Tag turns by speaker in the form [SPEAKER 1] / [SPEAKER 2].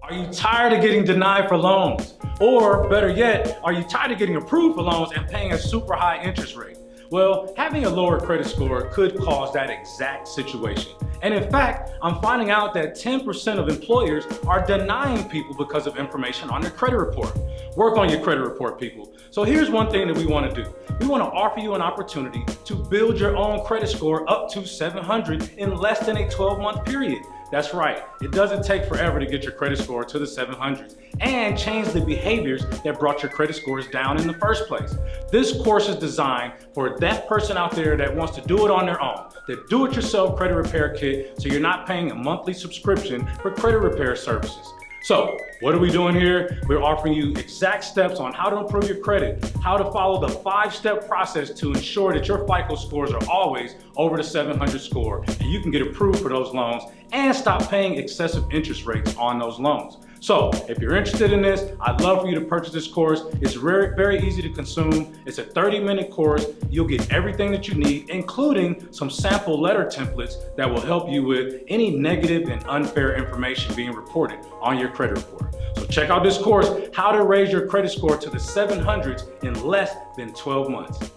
[SPEAKER 1] Are you tired of getting denied for loans? Or better yet, are you tired of getting approved for loans and paying a super high interest rate? Well, having a lower credit score could cause that exact situation. And in fact, I'm finding out that 10% of employers are denying people because of information on their credit report. Work on your credit report, people. So here's one thing that we want to do. We want to offer you an opportunity to build your own credit score up to 700 in less than a 12-month period. That's right, it doesn't take forever to get your credit score to the 700s and change the behaviors that brought your credit scores down in the first place. This course is designed for that person out there that wants to do it on their own, the do-it-yourself credit repair kit, so you're not paying a monthly subscription for credit repair services. So, what are we doing here? We're offering you exact steps on how to improve your credit, how to follow the 5-step process to ensure that your FICO scores are always over the 700 score, and you can get approved for those loans and stop paying excessive interest rates on those loans. So, if you're interested in this, I'd love for you to purchase this course. It's very, very easy to consume. It's a 30-minute course. You'll get everything that you need, including some sample letter templates that will help you with any negative and unfair information being reported on your credit report. So check out this course, How to Raise Your Credit Score to the 700s in less than 12 months.